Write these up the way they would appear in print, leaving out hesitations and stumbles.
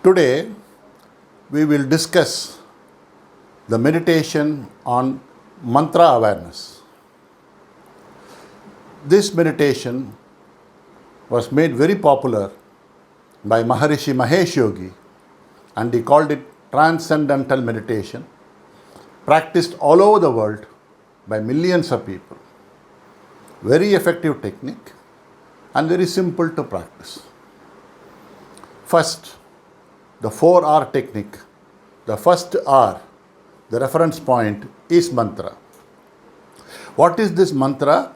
Today, we will discuss the meditation on mantra awareness. This meditation was made very popular by Maharishi Mahesh Yogi, and he called it transcendental meditation, practiced all over the world by millions of people. Very effective technique and very simple to practice. First, the 4R technique. The first R, the reference point, is mantra. What is this mantra?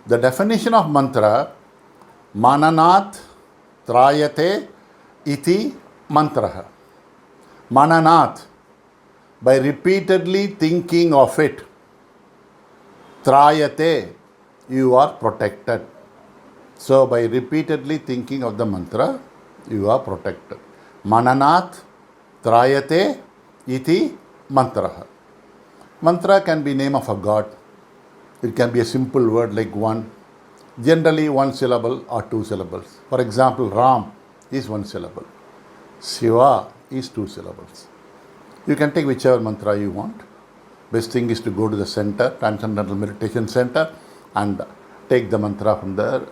The definition of mantra, mananat trayate iti mantraha. Mananat, by repeatedly thinking of it. Trayate, you are protected. So by repeatedly thinking of the mantra, you are protected. Mananat trayate iti mantraha. Mantra can be name of a god. It can be a simple word like one, generally one syllable or two syllables. For example, Ram is one syllable. Shiva is two syllables. You can take whichever mantra you want. Best thing is to go to the center, Transcendental Meditation Center, and take the mantra from the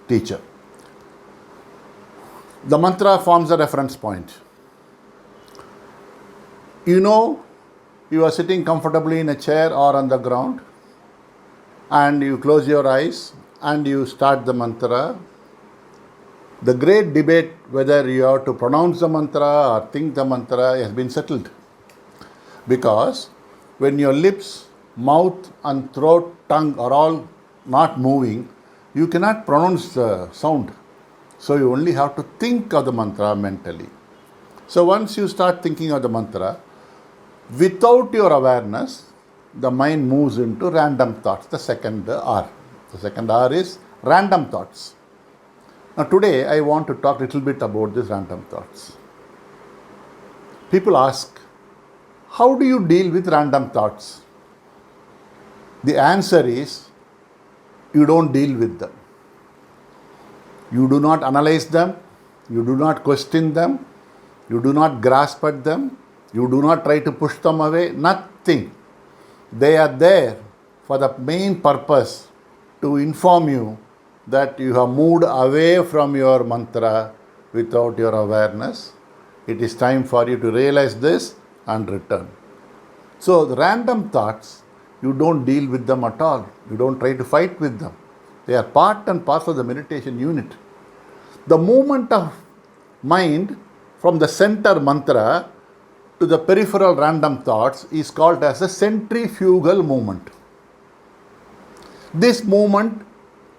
teacher. The mantra forms a reference point. You know, you are sitting comfortably in a chair or on the ground, and you close your eyes and you start the mantra. The great debate whether you have to pronounce the mantra or think the mantra has been settled. Because when your lips, mouth and throat, tongue are all not moving, you cannot pronounce the sound. So you only have to think of the mantra mentally. So once you start thinking of the mantra, without your awareness, the mind moves into random thoughts, the second R. The second R is random thoughts. Now today I want to talk a little bit about these random thoughts. People ask, how do you deal with random thoughts? The answer is, you don't deal with them. You do not analyze them, you do not question them, you do not grasp at them, you do not try to push them away, nothing. They are there for the main purpose to inform you that you have moved away from your mantra without your awareness. It is time for you to realize this and return. So the random thoughts, you don't deal with them at all. You don't try to fight with them. They are part and parcel of the meditation unit. The movement of mind from the center mantra to the peripheral random thoughts is called as a centrifugal movement. This movement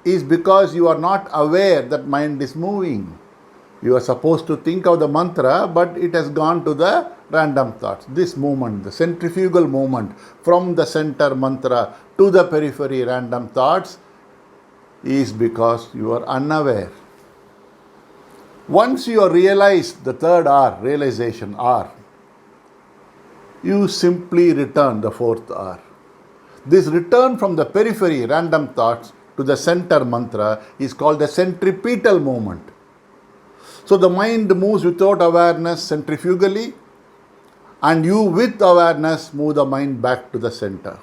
is because you are not aware that mind is moving. You are supposed to think of the mantra, but it has gone to the random thoughts. This movement, the centrifugal movement from the center mantra to the periphery random thoughts, is because you are unaware. Once you realize the third R, realization R, you simply return the fourth R. This return from the periphery random thoughts to the center mantra is called the centripetal movement. So the mind moves without awareness centrifugally, and you with awareness move the mind back to the center.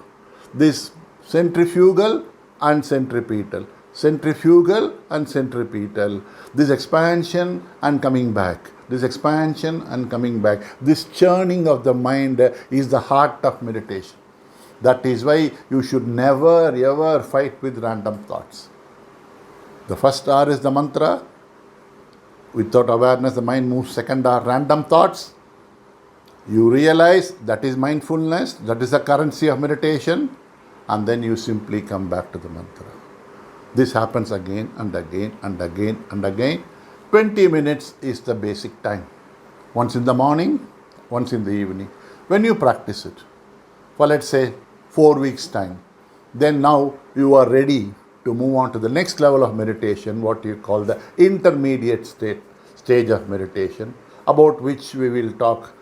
This centrifugal and centripetal. Centrifugal and centripetal. This expansion and coming back. This expansion and coming back. This churning of the mind is the heart of meditation. That is why you should never ever fight with random thoughts. The first R is the mantra. Without awareness, the mind moves. Second R, random thoughts. You realize that is mindfulness. That is the currency of meditation. And then you simply come back to the mantra. This happens again and again and again and again. 20 minutes is the basic time. Once in the morning, once in the evening. When you practice it for, let's say, 4 weeks' time, then now you are ready to move on to the next level of meditation, what you call the intermediate stage of meditation, about which we will talk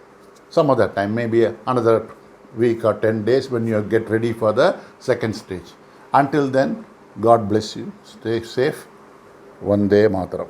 some other time, maybe another week or 10 days when you get ready for the second stage. Until then, God bless you. Stay safe. Vande Mataram.